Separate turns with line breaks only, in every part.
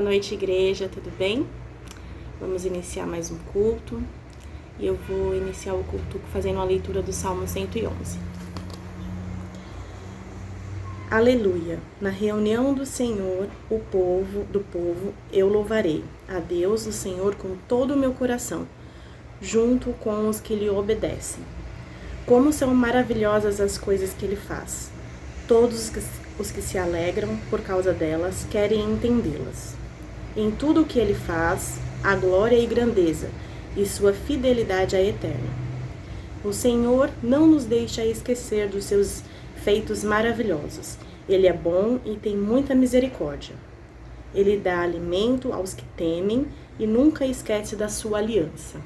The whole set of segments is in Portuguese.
noite, igreja, tudo bem? Vamos iniciar mais um culto e eu vou iniciar o culto fazendo a leitura do Salmo 111. Aleluia! Na reunião do Senhor, do povo, eu louvarei a Deus, o Senhor, com todo o meu coração, junto com os que lhe obedecem. Como são maravilhosas as coisas que ele faz! Todos os que se alegram por causa delas querem entendê-las. Em tudo o que ele faz, há glória e grandeza, e sua fidelidade é eterna. O Senhor não nos deixa esquecer dos seus feitos maravilhosos. Ele é bom e tem muita misericórdia. Ele dá alimento aos que temem e nunca esquece da sua aliança.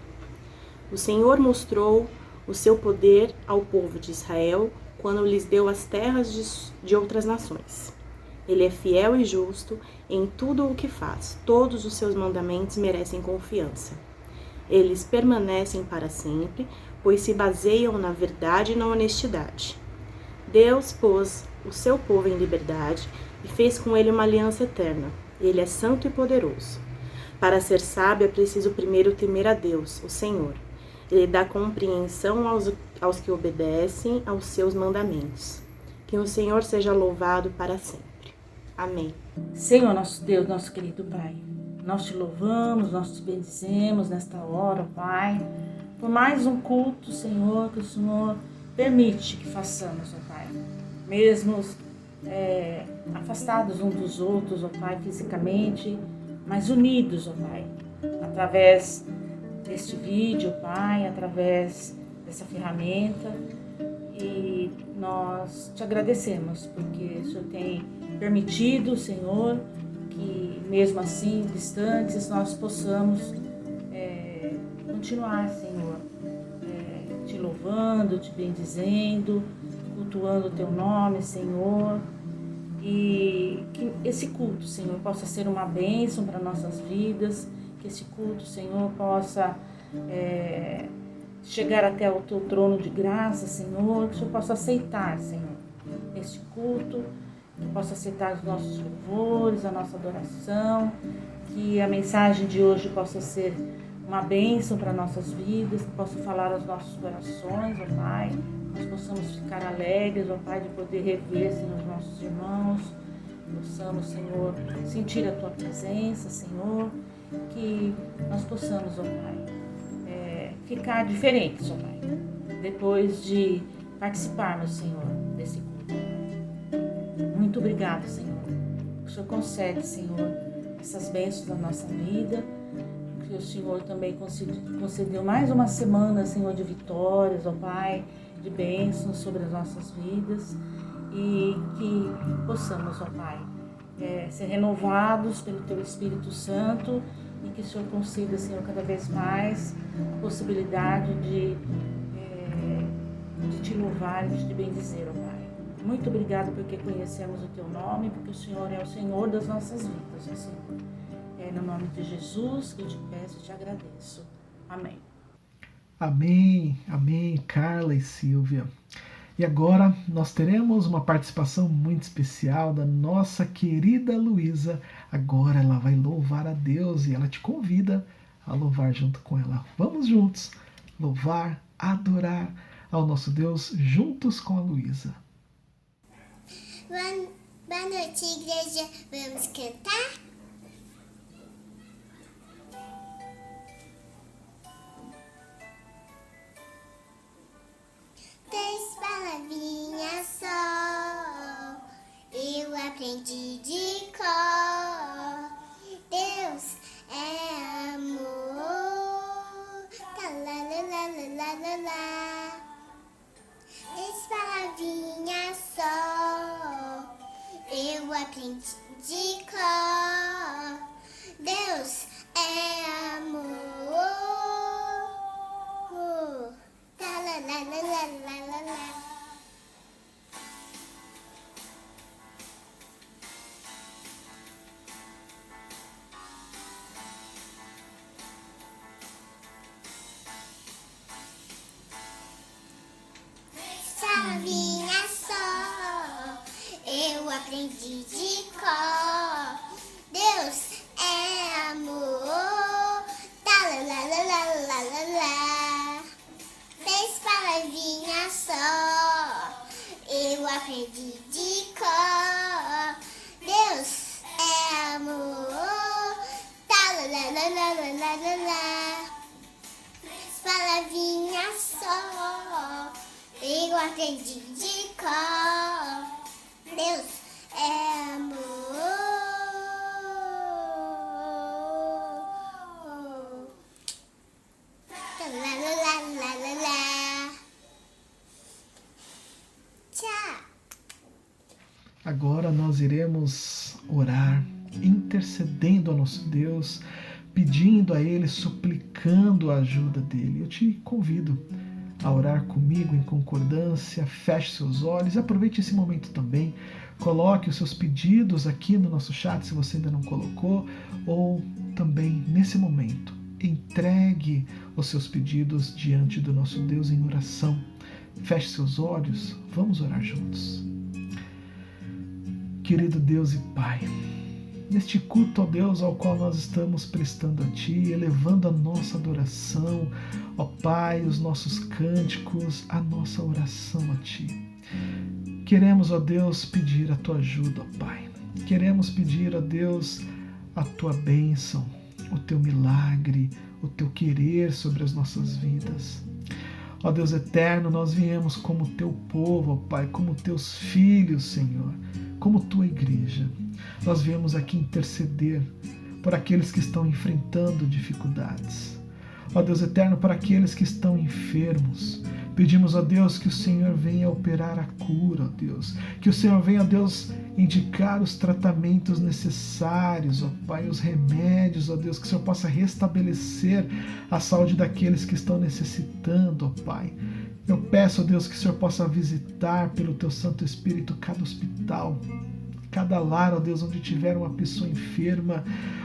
O Senhor mostrou o seu poder ao povo de Israel quando lhes deu as terras de outras nações. Ele é fiel e justo em tudo o que faz. Todos os seus mandamentos merecem confiança. Eles permanecem para sempre, pois se baseiam na verdade e na honestidade. Deus pôs o seu povo em liberdade e fez com ele uma aliança eterna. Ele é santo e poderoso. Para ser sábio é preciso primeiro temer a Deus, o Senhor. Ele dá compreensão aos que obedecem aos seus mandamentos. Que o Senhor seja louvado para sempre. Amém.
Senhor, nosso Deus, nosso querido Pai, nós te louvamos, nós te bendizemos nesta hora, Pai, por mais um culto, Senhor, que o Senhor permite que façamos, ó Pai, mesmo afastados uns dos outros, ó Pai, fisicamente, mas unidos, ó Pai, através deste vídeo, Pai, através dessa ferramenta, e nós te agradecemos, porque o Senhor tem permitido, Senhor, que mesmo assim, distantes, nós possamos continuar, Senhor, te louvando, te bendizendo, cultuando o teu nome, Senhor, e que esse culto, Senhor, possa ser uma bênção para nossas vidas, que esse culto, Senhor, possa chegar até o teu trono de graça, Senhor, que o Senhor possa aceitar, Senhor, este culto, que possa aceitar os nossos louvores, a nossa adoração, que a mensagem de hoje possa ser uma bênção para nossas vidas, que possa falar aos nossos corações, ó Pai, nós possamos ficar alegres, ó Pai, de poder rever, Senhor, os nossos irmãos, possamos, Senhor, sentir a Tua presença, Senhor, que nós possamos, ó Pai, ficar diferentes, ó Pai, depois de participarmos, Senhor, desse culto. Muito obrigado, Senhor. O Senhor concede, Senhor, essas bênçãos na nossa vida, que o Senhor também concedeu mais uma semana, Senhor, de vitórias, ó Pai, de bênçãos sobre as nossas vidas, e que possamos, ó Pai, ser renovados pelo Teu Espírito Santo, e que o Senhor conceda, Senhor, cada vez mais a possibilidade de te louvar e de te bendizer, ó Pai. Muito obrigado porque conhecemos o Teu nome, porque o Senhor é o Senhor das nossas vidas, ó Senhor. É no nome de Jesus que eu te peço e te agradeço. Amém.
Amém, amém, Carla e Silvia. E agora nós teremos uma participação muito especial da nossa querida Luísa. Agora ela vai louvar a Deus e ela te convida a louvar junto com ela. Vamos juntos louvar, adorar ao nosso Deus juntos com a Luísa.
Boa noite, igreja. Vamos cantar? Três palavrinhas só eu aprendi de cor. Deus é amor. Tá, lá, lá, lá, lá, lá, lá. Três palavrinhas só eu aprendi de cor. Deus é amor. Tá, lá, lá, lá, lá, lá, lá, lá. Palavrinha só eu aprendi de cor. Deus é aprendi de cor. Deus é amor. Talalalalalala. Palavrinhas só. Eu aprendi de cor. Deus é amor. Talalalalalala. Tchau.
Agora nós iremos orar, intercedendo ao nosso Deus, pedindo a Ele, suplicando a ajuda dEle. Eu te convido a orar comigo em concordância, feche seus olhos e aproveite esse momento também. Coloque os seus pedidos aqui no nosso chat, se você ainda não colocou, ou também nesse momento, entregue os seus pedidos diante do nosso Deus em oração. Feche seus olhos, vamos orar juntos. Querido Deus e Pai, neste culto, ó Deus, ao qual nós estamos prestando a Ti, elevando a nossa adoração, ó Pai, os nossos cânticos, a nossa oração a Ti. Queremos, ó Deus, pedir a Tua ajuda, ó Pai. Queremos pedir, ó Deus, a Tua bênção, o Teu milagre, o Teu querer sobre as nossas vidas. Ó Deus eterno, nós viemos como Teu povo, ó Pai, como Teus filhos, Senhor, como Tua igreja. Nós viemos aqui interceder por aqueles que estão enfrentando dificuldades. Ó Deus eterno, para aqueles que estão enfermos. Pedimos, ó Deus, que o Senhor venha operar a cura, ó Deus. Que o Senhor venha, ó Deus, indicar os tratamentos necessários, ó Pai, os remédios, ó Deus, que o Senhor possa restabelecer a saúde daqueles que estão necessitando, ó Pai. Eu peço, ó Deus, que o Senhor possa visitar pelo Teu Santo Espírito cada hospital, cada lar, ó Deus, onde tiver uma pessoa enferma.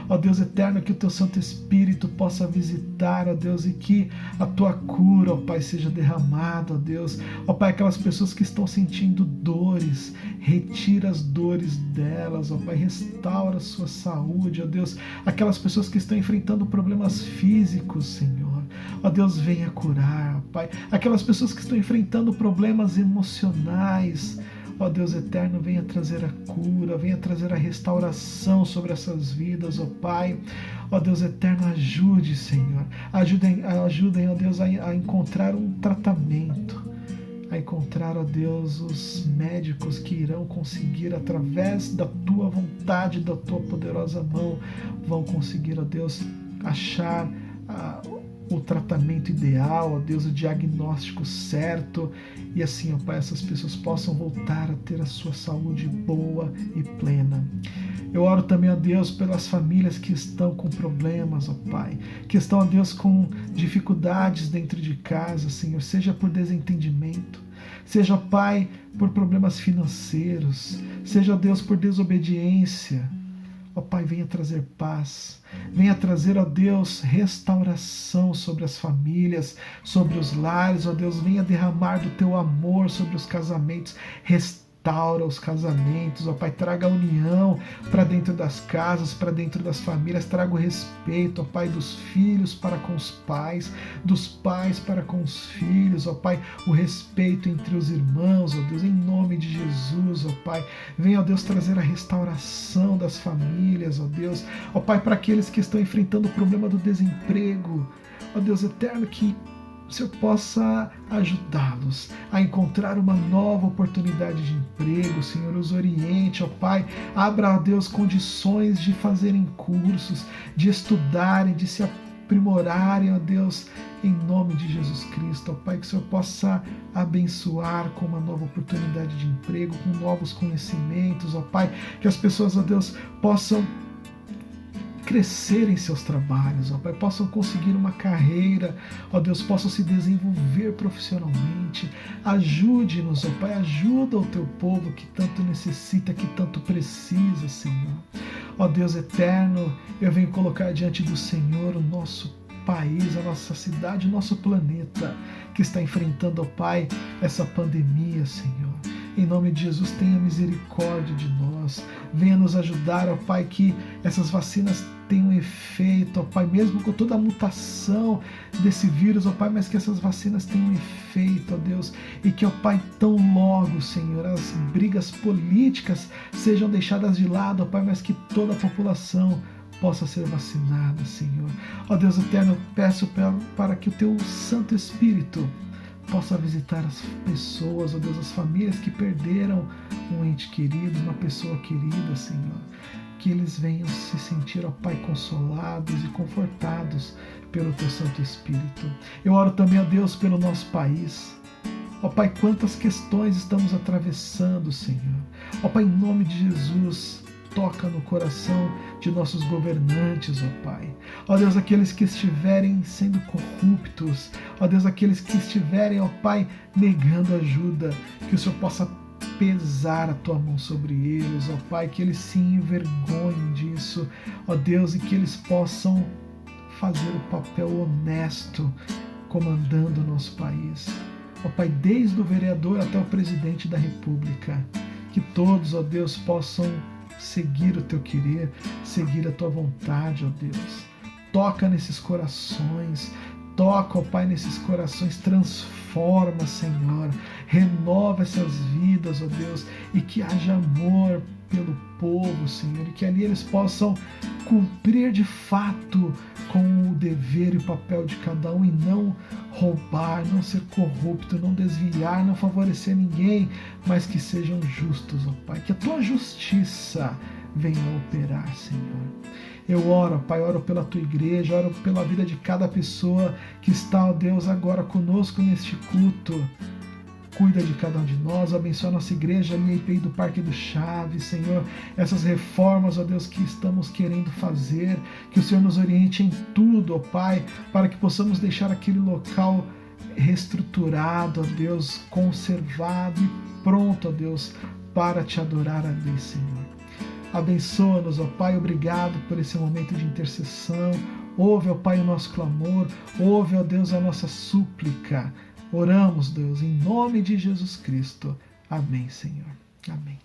Ó Deus eterno, que o Teu Santo Espírito possa visitar, ó Deus, e que a Tua cura, ó Pai, seja derramada, ó Deus. Ó Pai, aquelas pessoas que estão sentindo dores, retira as dores delas, ó Pai, restaura a sua saúde, ó Deus. Aquelas pessoas que estão enfrentando problemas físicos, Senhor, ó Deus, venha curar, ó Pai. Aquelas pessoas que estão enfrentando problemas emocionais, ó Deus eterno, venha trazer a cura, venha trazer a restauração sobre essas vidas, ó Pai. Ó Deus eterno, ajude, Senhor. Ajudem, ó Deus, a encontrar um tratamento, a encontrar, ó Deus, os médicos que irão conseguir, através da Tua vontade, da Tua poderosa mão, vão conseguir, ó Deus, achar o tratamento ideal, ó Deus, o diagnóstico certo, e assim, ó Pai, essas pessoas possam voltar a ter a sua saúde boa e plena. Eu oro também, ó Deus, pelas famílias que estão com problemas, ó Pai, que estão, ó Deus, com dificuldades dentro de casa, Senhor, seja por desentendimento, seja, ó Pai, por problemas financeiros, seja, ó Deus, por desobediência. Ó Pai, venha trazer paz, venha trazer, ó Deus, restauração sobre as famílias, sobre os lares, ó Deus, venha derramar do Teu amor sobre os casamentos, restaura os casamentos, ó Pai, traga a união para dentro das casas, para dentro das famílias, traga o respeito, ó Pai, dos filhos para com os pais, dos pais para com os filhos, ó Pai, o respeito entre os irmãos, ó Deus, em nome de Jesus, ó Pai, venha, ó Deus, trazer a restauração das famílias, ó Deus, ó Pai, para aqueles que estão enfrentando o problema do desemprego, ó Deus eterno, que o Senhor possa ajudá-los a encontrar uma nova oportunidade de emprego, Senhor, os oriente, ó Pai, abra, ó Deus, condições de fazerem cursos, de estudarem, de se aprimorarem, ó Deus, em nome de Jesus Cristo, ó Pai, que o Senhor possa abençoar com uma nova oportunidade de emprego, com novos conhecimentos, ó Pai, que as pessoas, ó Deus, possam crescer em seus trabalhos, ó Pai, possam conseguir uma carreira, ó Deus, possam se desenvolver profissionalmente. Ajude-nos, ó Pai, ajuda o Teu povo que tanto necessita, que tanto precisa, Senhor. Ó Deus eterno, eu venho colocar diante do Senhor o nosso país, a nossa cidade, o nosso planeta, que está enfrentando, ó Pai, essa pandemia, Senhor. Em nome de Jesus, tenha misericórdia de nós. Venha nos ajudar, ó Pai, que essas vacinas tenham efeito, ó Pai, mesmo com toda a mutação desse vírus, ó Pai, mas que essas vacinas tenham efeito, ó Deus, e que, ó Pai, tão logo, Senhor, as brigas políticas sejam deixadas de lado, ó Pai, mas que toda a população possa ser vacinada, Senhor. Ó Deus eterno, eu peço para que o Teu Santo Espírito possa visitar as pessoas, ó Deus, as famílias que perderam um ente querido, uma pessoa querida, Senhor. Que eles venham se sentir, ó Pai, consolados e confortados pelo Teu Santo Espírito. Eu oro também, ó Deus, pelo nosso país. Ó Pai, quantas questões estamos atravessando, Senhor. Ó Pai, em nome de Jesus, toca no coração de nossos governantes, ó Pai. Ó Deus, aqueles que estiverem sendo corruptos, ó Deus, aqueles que estiverem, ó Pai, negando ajuda, que o Senhor possa pesar a Tua mão sobre eles, ó Pai, que eles se envergonhem disso, ó Deus, e que eles possam fazer o papel honesto comandando o nosso país. Ó Pai, desde o vereador até o presidente da República, que todos, ó Deus, possam seguir o Teu querer, seguir a Tua vontade, ó Deus. Toca nesses corações, toca, ó Pai, nesses corações, transforma, Senhor, renova essas vidas, ó Deus, e que haja amor pelo povo, Senhor, e que ali eles possam cumprir de fato com o dever e o papel de cada um e não roubar, não ser corrupto, não desviar, não favorecer ninguém, mas que sejam justos, ó Pai, que a Tua justiça venha operar, Senhor. Eu oro, Pai, oro pela Tua igreja, oro pela vida de cada pessoa que está, ó Deus, agora conosco neste culto. Cuida de cada um de nós, abençoa a nossa igreja ali, IPI do Parque do Chaves, Senhor, essas reformas, ó Deus, que estamos querendo fazer, que o Senhor nos oriente em tudo, ó Pai, para que possamos deixar aquele local reestruturado, ó Deus, conservado e pronto, ó Deus, para Te adorar ali, Senhor. Abençoa-nos, ó Pai, obrigado por esse momento de intercessão. Ouve, ó Pai, o nosso clamor, ouve, ó Deus, a nossa súplica. Oramos, Deus, em nome de Jesus Cristo. Amém, Senhor. Amém.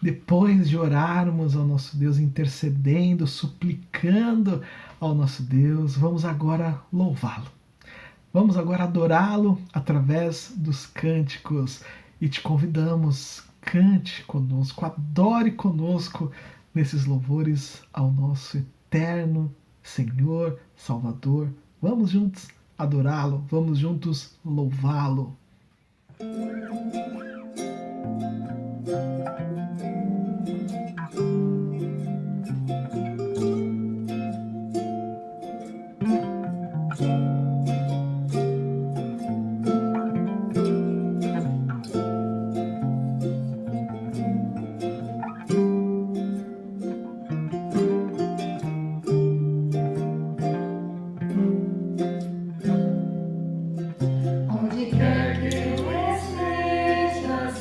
Depois de orarmos ao nosso Deus, intercedendo, suplicando ao nosso Deus, vamos agora louvá-lo. Vamos agora adorá-lo através dos cânticos. E te convidamos, cante conosco, adore conosco nesses louvores ao nosso eterno Senhor, Salvador. Vamos juntos adorá-lo, vamos juntos louvá-lo.
Onde quer que eu esteja,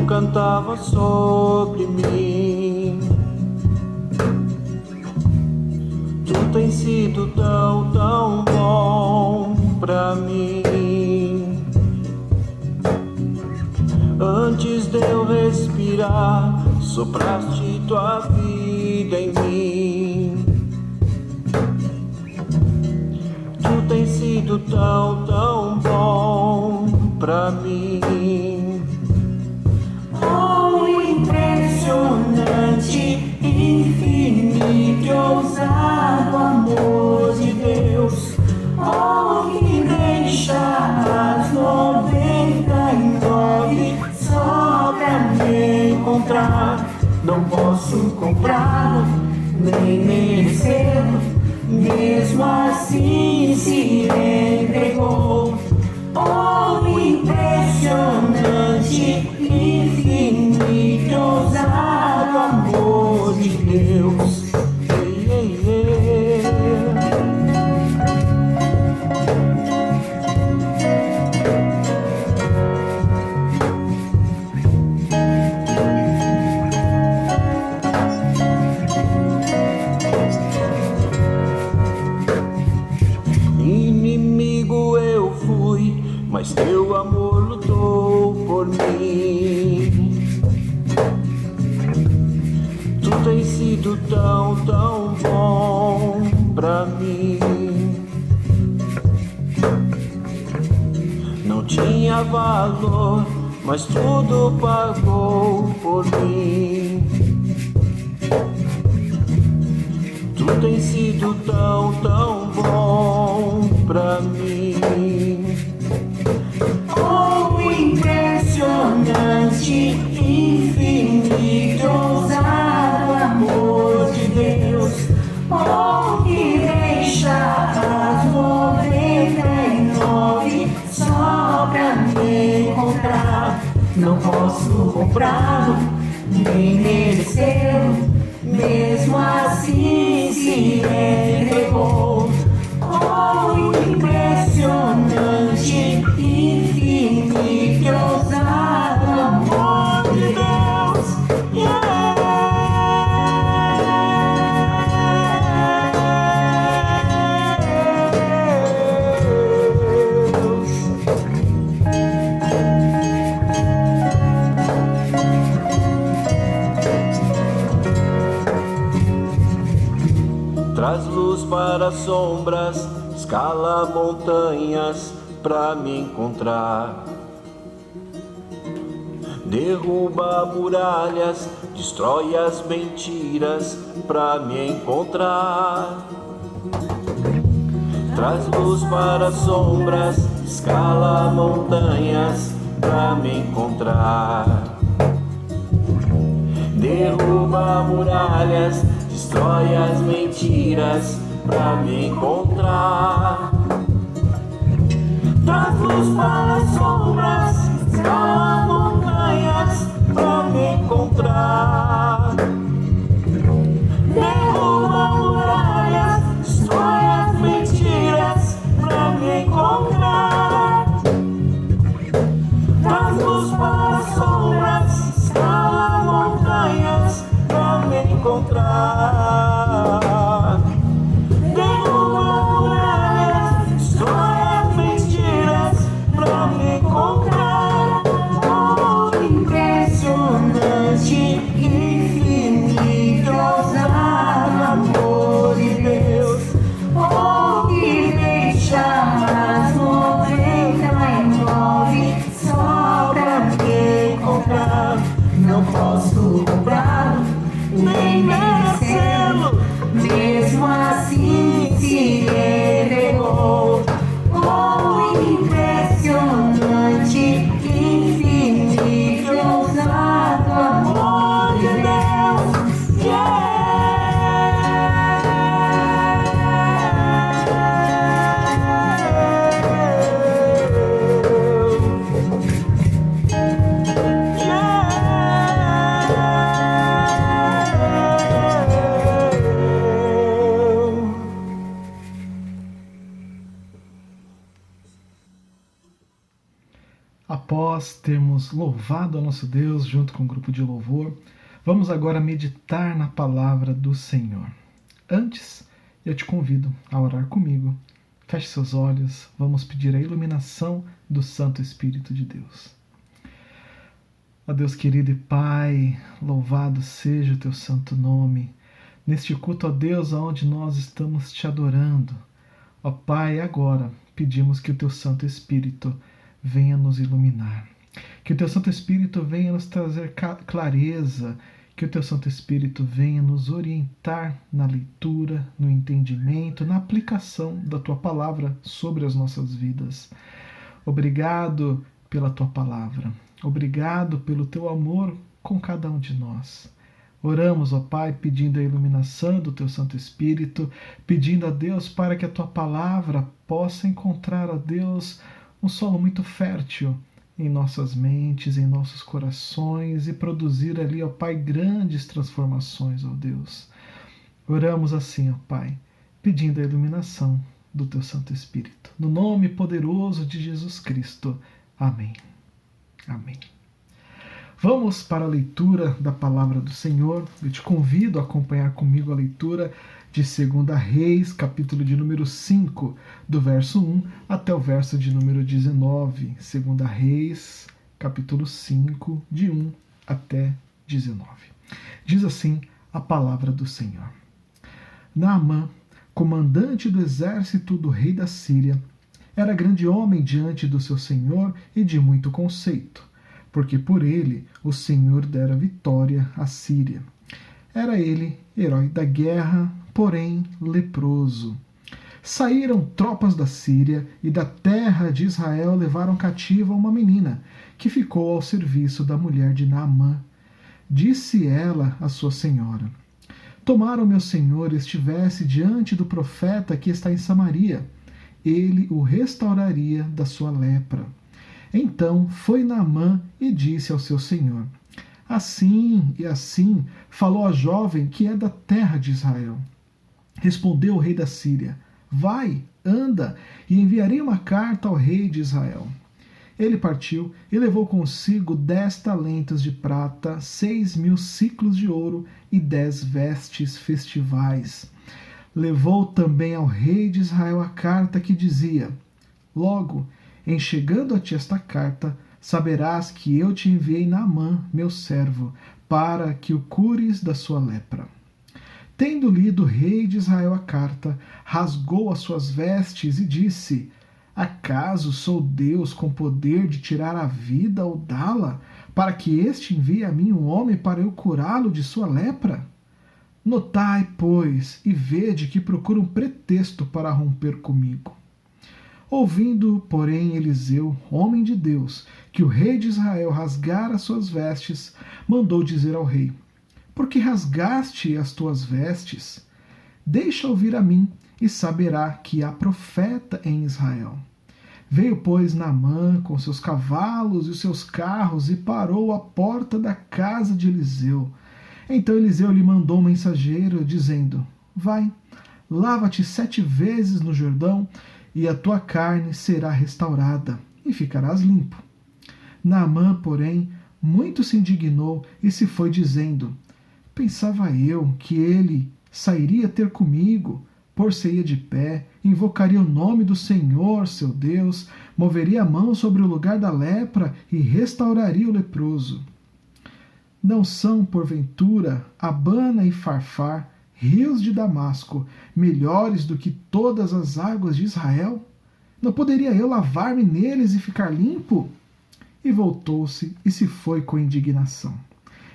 cantava sobre mim. Tu tens sido tão, tão bom pra mim. Antes de eu respirar, sopraste tua vida em mim. Tu tens sido tão, tão bom pra mim. Oh, impressionante, infinito e ousado amor de Deus. Oh, que deixa as 99 só pra me encontrar. Não posso comprá-lo, nem merecê-lo, mesmo assim se entregou. Oh, impressionante, infinito, ousado de Deus. Inimigo eu fui, mas teu amor lutou por mim. Tu tens sido tão, tão bom pra mim. Não tinha valor, mas tudo pagou por mim. Tu tens sido tão, tão bom pra mim. Oh, impressionante, infinito, ousado amor de Deus. Oh, que deixa as 99 só pra me encontrar. Não posso comprá-lo, nem merecê-lo. Mesmo assim se entregou. Oh, impressionante, infinito, ousado amor de Deus. Traz luz para as sombras, escala montanhas pra me encontrar. Derruba muralhas, destrói as mentiras pra me encontrar. Traz luz para as sombras, escala montanhas pra me encontrar. Derruba muralhas, destrói as mentiras pra me encontrar. Traz luz para as sombras, escala montanhas pra me encontrar. Derruba muralhas, destrói as mentiras pra me encontrar. Traz luz para as sombras, escala montanhas pra me encontrar. Derruba muralhas, destrói as mentiras pra me encontrar. Oh, impressionante, infinito, ousado amor de Deus. Oh, que deixa as 99 só pra me encontrar. Não posso comprá-lo, nem merecê-lo. Mesmo assim se entregou. Oh, impressionante, infinito, ousado amor de Deus.
Após termos louvado a nosso Deus junto com o grupo de louvor, vamos agora meditar na palavra do Senhor. Antes, eu te convido a orar comigo. Feche seus olhos, vamos pedir a iluminação do Santo Espírito de Deus. Ó Deus querido e Pai, louvado seja o teu santo nome. Neste culto, ó Deus, aonde nós estamos te adorando. Ó Pai, agora pedimos que o teu Santo Espírito venha nos iluminar. Que o teu Santo Espírito venha nos trazer clareza, que o teu Santo Espírito venha nos orientar na leitura, no entendimento, na aplicação da tua palavra sobre as nossas vidas. Obrigado pela tua palavra. Obrigado pelo teu amor com cada um de nós. Oramos, ó Pai, pedindo a iluminação do teu Santo Espírito, pedindo a Deus para que a tua palavra possa encontrar, ó Deus, um solo muito fértil em nossas mentes, em nossos corações e produzir ali, ó Pai, grandes transformações, ó Deus. Oramos assim, ó Pai, pedindo a iluminação do Teu Santo Espírito. No nome poderoso de Jesus Cristo. Amém. Amém. Vamos para a leitura da Palavra do Senhor. Eu te convido a acompanhar comigo a leitura de 2 Reis, capítulo de número 5, do verso 1 até o verso de número 19. 2 Reis, capítulo 5, de 1 até 19. Diz assim a Palavra do Senhor. Naamã, comandante do exército do rei da Síria, era grande homem diante do seu senhor e de muito conceito, porque por ele o Senhor dera vitória à Síria. Era ele herói da guerra, porém leproso. Saíram tropas da Síria e da terra de Israel levaram cativa uma menina, que ficou ao serviço da mulher de Naamã. Disse ela à sua senhora: Tomara o meu senhor estivesse diante do profeta que está em Samaria, ele o restauraria da sua lepra. Então foi Naamã e disse ao seu senhor: Assim e assim falou a jovem que é da terra de Israel. Respondeu o rei da Síria: Vai, anda, e enviarei uma carta ao rei de Israel. Ele partiu e levou consigo 10 talentos de prata, 6.000 siclos de ouro e 10 vestes festivais. Levou também ao rei de Israel a carta que dizia: Logo, em chegando a ti esta carta, saberás que eu te enviei Naamã, meu servo, para que o cures da sua lepra. Tendo lido o rei de Israel a carta, rasgou as suas vestes e disse: Acaso sou Deus com poder de tirar a vida ou dá-la, para que este envie a mim um homem para eu curá-lo de sua lepra? Notai, pois, e vede que procura um pretexto para romper comigo. Ouvindo, porém, Eliseu, homem de Deus, que o rei de Israel rasgara suas vestes, mandou dizer ao rei: Por que rasgaste as tuas vestes? Deixa ouvir a mim, e saberá que há profeta em Israel. Veio, pois, Naamã com seus cavalos e os seus carros e parou à porta da casa de Eliseu. Então Eliseu lhe mandou um mensageiro, dizendo: Vai, lava-te 7 vezes no Jordão, e a tua carne será restaurada, e ficarás limpo. Naamã, porém, muito se indignou e se foi dizendo: Pensava eu que ele sairia ter comigo, pôr-se-ia de pé, invocaria o nome do Senhor, seu Deus, moveria a mão sobre o lugar da lepra e restauraria o leproso. Não são, porventura, Abana e Farfar, rios de Damasco, melhores do que todas as águas de Israel? Não poderia eu lavar-me neles e ficar limpo? E voltou-se e se foi com indignação.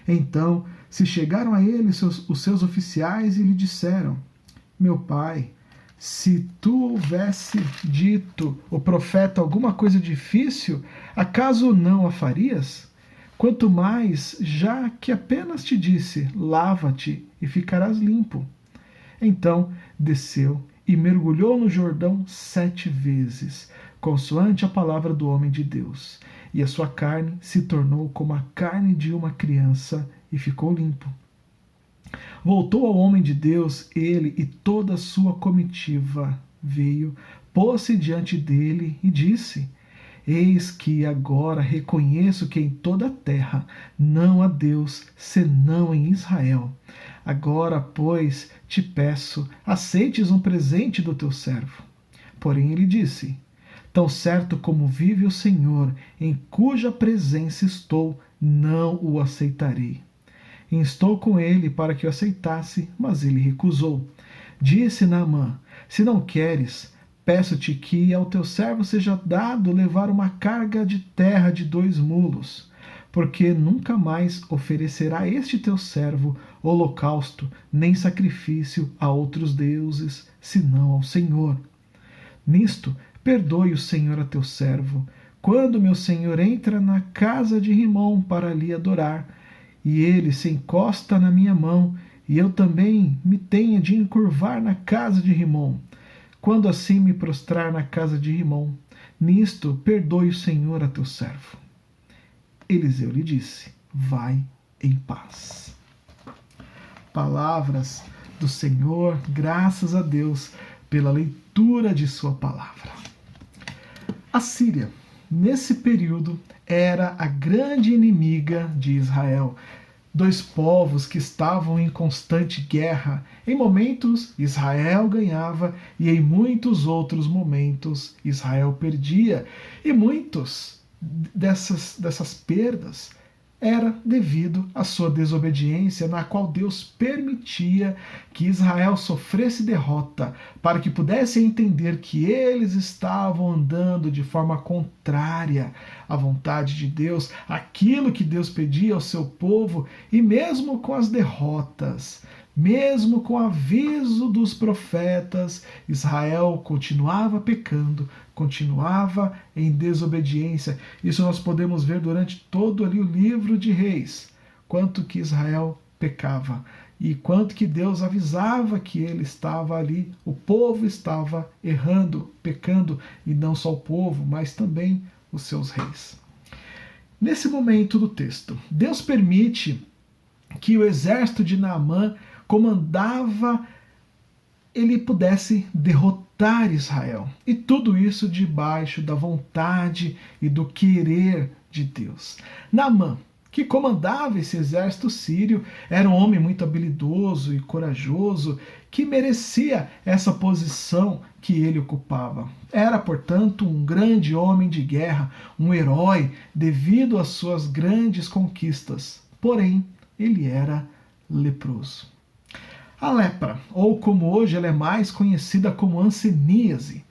Então se chegaram a ele os seus oficiais e lhe disseram: Meu pai, se tu houvesse dito ao profeta alguma coisa difícil, acaso não a farias? Quanto mais, já que apenas te disse: lava-te e ficarás limpo. Então desceu e mergulhou no Jordão 7 vezes, consoante a palavra do homem de Deus. E a sua carne se tornou como a carne de uma criança e ficou limpo. Voltou ao homem de Deus, ele e toda a sua comitiva veio, pôs-se diante dele e disse: Eis que agora reconheço que em toda a terra não há Deus senão em Israel. Agora, pois, te peço, aceites um presente do teu servo. Porém ele disse: Tão certo como vive o Senhor, em cuja presença estou, não o aceitarei. Instou com ele para que o aceitasse, mas ele recusou. Disse Naamã: Se não queres, peço-te que ao teu servo seja dado levar uma carga de terra de 2 mulos, porque nunca mais oferecerá este teu servo holocausto, nem sacrifício a outros deuses, senão ao Senhor. Nisto, perdoe o Senhor a teu servo, quando meu senhor entra na casa de Rimom para lhe adorar, e ele se encosta na minha mão, e eu também me tenha de encurvar na casa de Rimom, quando assim me prostrar na casa de Rimom. Nisto, perdoe o Senhor a teu servo. Eliseu lhe disse: vai em paz. Palavras do Senhor, graças a Deus pela leitura de sua palavra. A Síria, nesse período, era a grande inimiga de Israel. Dois povos que estavam em constante guerra. Em momentos, Israel ganhava e em muitos outros momentos, Israel perdia. E muitos dessas perdas era devido à sua desobediência, na qual Deus permitia que Israel sofresse derrota, para que pudessem entender que eles estavam andando de forma contrária à vontade de Deus, aquilo que Deus pedia ao seu povo, e mesmo com as derrotas, mesmo com o aviso dos profetas, Israel continuava pecando, continuava em desobediência. Isso nós podemos ver durante todo ali o livro de Reis, quanto que Israel pecava e quanto que Deus avisava que ele estava ali, o povo estava errando, pecando, e não só o povo, mas também os seus reis. Nesse momento do texto, Deus permite que o exército de Naamã comandava, ele pudesse derrotar Israel. E tudo isso debaixo da vontade e do querer de Deus. Naamã, que comandava esse exército sírio, era um homem muito habilidoso e corajoso, que merecia essa posição que ele ocupava. Era, portanto, um grande homem de guerra, um herói, devido às suas grandes conquistas. Porém, ele era leproso. A lepra, ou como hoje ela é mais conhecida como hanseníase,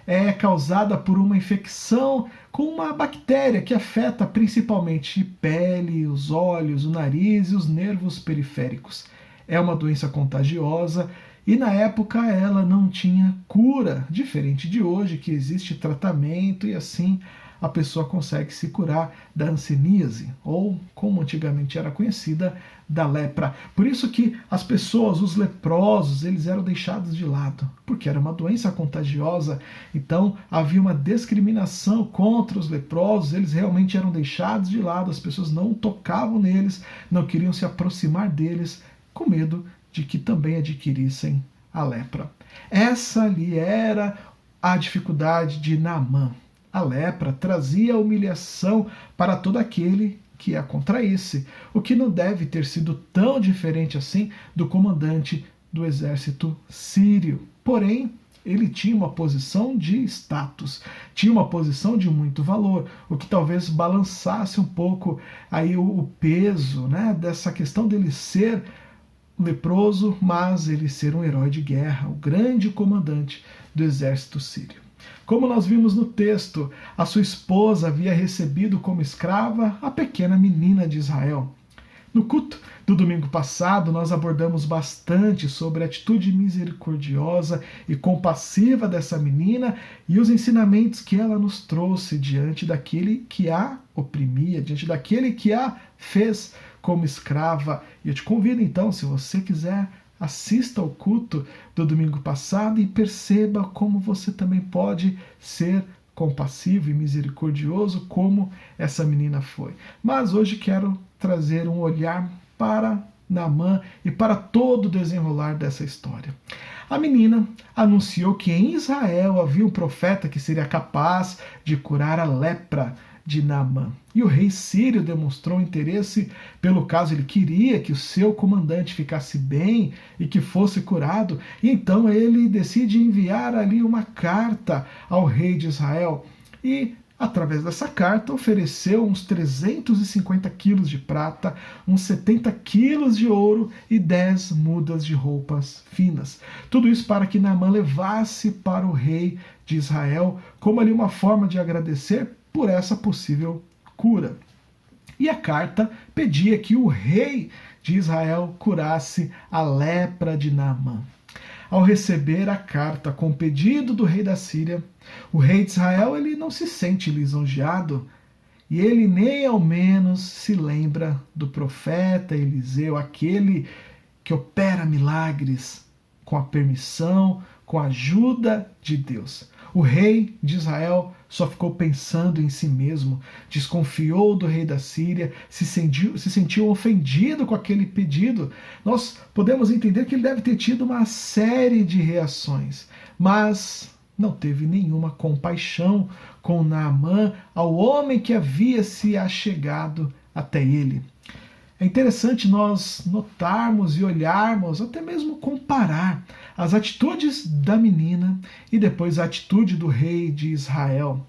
é causada por uma infecção com uma bactéria que afeta principalmente a pele, os olhos, o nariz e os nervos periféricos. É uma doença contagiosa e na época ela não tinha cura, diferente de hoje que existe tratamento e assim a pessoa consegue se curar da hanseníase, ou como antigamente era conhecida, da lepra. Por isso que as pessoas, os leprosos, eles eram deixados de lado, porque era uma doença contagiosa, então havia uma discriminação contra os leprosos, eles realmente eram deixados de lado, as pessoas não tocavam neles, não queriam se aproximar deles, com medo de que também adquirissem a lepra. Essa ali era a dificuldade de Naamã. A lepra trazia humilhação para todo aquele que a contraísse, o que não deve ter sido tão diferente assim do comandante do exército sírio. Porém, ele tinha uma posição de status, tinha uma posição de muito valor, o que talvez balançasse um pouco aí o peso, né, dessa questão dele ser leproso, mas ele ser um herói de guerra, o grande comandante do exército sírio. Como nós vimos no texto, a sua esposa havia recebido como escrava a pequena menina de Israel. No culto do domingo passado, nós abordamos bastante sobre a atitude misericordiosa e compassiva dessa menina e os ensinamentos que ela nos trouxe diante daquele que a oprimia, diante daquele que a fez como escrava. E eu te convido então, se você quiser, assista ao culto do domingo passado e perceba como você também pode ser compassivo e misericordioso como essa menina foi. Mas hoje quero trazer um olhar para Naamã e para todo o desenrolar dessa história. A menina anunciou que em Israel havia um profeta que seria capaz de curar a lepra de Naamã. E o rei sírio demonstrou interesse pelo caso, ele queria que o seu comandante ficasse bem e que fosse curado, e então ele decide enviar ali uma carta ao rei de Israel e, através dessa carta, ofereceu uns 350 quilos de prata, uns 70 quilos de ouro e 10 mudas de roupas finas. Tudo isso para que Naamã levasse para o rei de Israel como ali uma forma de agradecer por essa possível cura. E a carta pedia que o rei de Israel curasse a lepra de Naamã. Ao receber a carta com o pedido do rei da Síria, o rei de Israel ele não se sente lisonjeado e ele nem ao menos se lembra do profeta Eliseu, aquele que opera milagres com a permissão, com a ajuda de Deus. O rei de Israel só ficou pensando em si mesmo, desconfiou do rei da Síria, se sentiu ofendido com aquele pedido. Nós podemos entender que ele deve ter tido uma série de reações, mas não teve nenhuma compaixão com Naamã, ao homem que havia se achegado até ele. É interessante nós notarmos e olharmos, até mesmo comparar as atitudes da menina e depois a atitude do rei de Israel.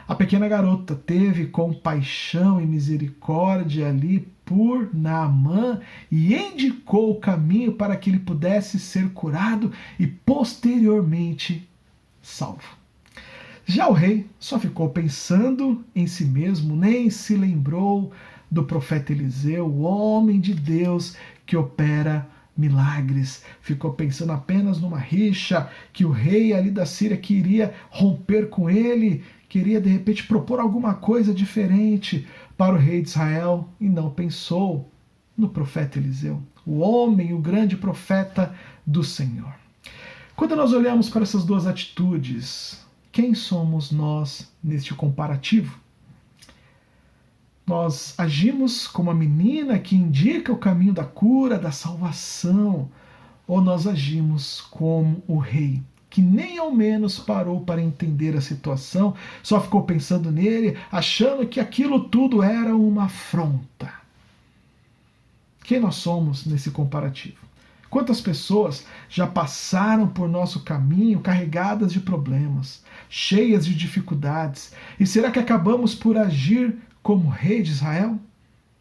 A pequena garota teve compaixão e misericórdia ali por Naamã e indicou o caminho para que ele pudesse ser curado e posteriormente salvo. Já o rei só ficou pensando em si mesmo, nem se lembrou do profeta Eliseu, o homem de Deus que opera milagres. Ficou pensando apenas numa rixa que o rei ali da Síria queria romper com ele, queria de repente propor alguma coisa diferente para o rei de Israel e não pensou no profeta Eliseu, o homem, o grande profeta do Senhor. Quando nós olhamos para essas duas atitudes, quem somos nós neste comparativo? Nós agimos como a menina que indica o caminho da cura, da salvação, ou nós agimos como o rei, que nem ao menos parou para entender a situação, só ficou pensando nele, achando que aquilo tudo era uma afronta. Quem nós somos nesse comparativo? Quantas pessoas já passaram por nosso caminho carregadas de problemas, cheias de dificuldades, e será que acabamos por agir como rei de Israel,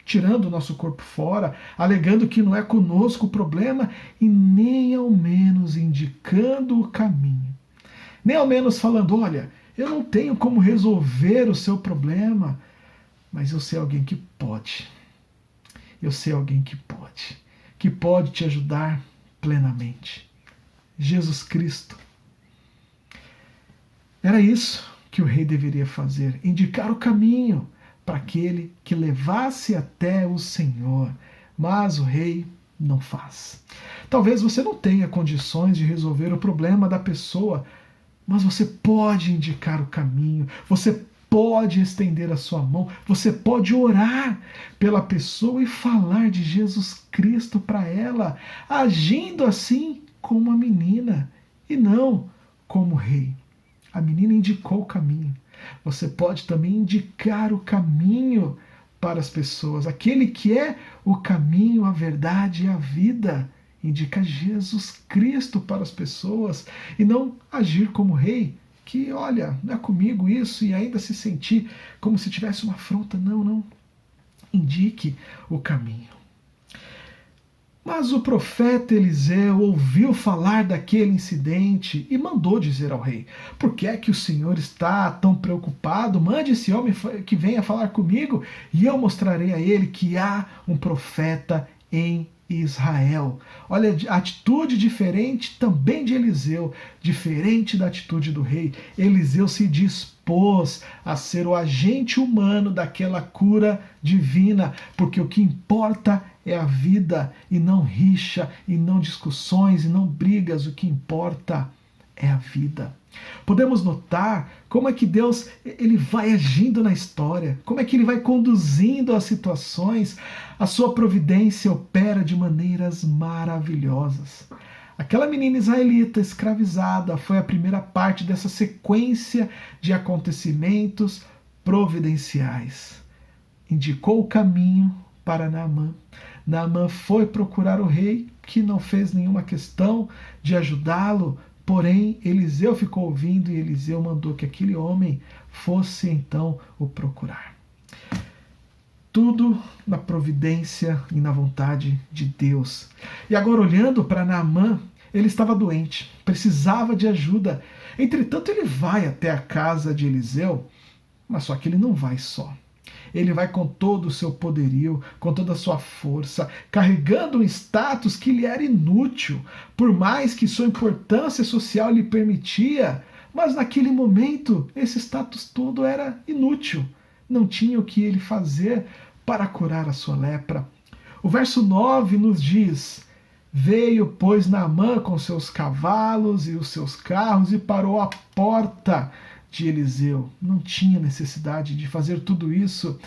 tirando o nosso corpo fora, alegando que não é conosco o problema e nem ao menos indicando o caminho, nem ao menos falando, olha, eu não tenho como resolver o seu problema, mas eu sei alguém que pode. Eu sei alguém que pode te ajudar plenamente. Jesus Cristo. Era isso que o rei deveria fazer, indicar o caminho para aquele que levasse até o Senhor, mas o rei não faz. Talvez você não tenha condições de resolver o problema da pessoa, mas você pode indicar o caminho, você pode estender a sua mão, você pode orar pela pessoa e falar de Jesus Cristo para ela, agindo assim como a menina e não como rei. A menina indicou o caminho. Você pode também indicar o caminho para as pessoas. Aquele que é o caminho, a verdade e a vida. Indica Jesus Cristo para as pessoas e não agir como rei, que, olha, não é comigo isso, e ainda se sentir como se tivesse uma afronta. Não. Indique o caminho. Mas o profeta Eliseu ouviu falar daquele incidente e mandou dizer ao rei: por que é que o Senhor está tão preocupado? Mande esse homem que venha falar comigo e eu mostrarei a ele que há um profeta em Israel. Olha, a atitude diferente também de Eliseu, diferente da atitude do rei. Eliseu se dispôs a ser o agente humano daquela cura divina, porque o que importa é a vida, e não rixa, e não discussões, e não brigas. O que importa é a vida. Podemos notar como é que Deus ele vai agindo na história, como é que ele vai conduzindo as situações. A sua providência opera de maneiras maravilhosas. Aquela menina israelita escravizada foi a primeira parte dessa sequência de acontecimentos providenciais. Indicou o caminho para Naamã. Naamã foi procurar o rei, que não fez nenhuma questão de ajudá-lo. Porém, Eliseu ficou ouvindo e Eliseu mandou que aquele homem fosse então o procurar. Tudo na providência e na vontade de Deus. E agora, olhando para Naamã, ele estava doente, precisava de ajuda. Entretanto, ele vai até a casa de Eliseu, mas só que ele não vai só. Ele vai com todo o seu poderio, com toda a sua força, carregando um status que lhe era inútil, por mais que sua importância social lhe permitia, mas naquele momento esse status todo era inútil. Não tinha o que ele fazer para curar a sua lepra. O verso 9 nos diz: veio, pois, Naamã com seus cavalos e os seus carros e parou à porta de Eliseu, não tinha necessidade de fazer tudo isso.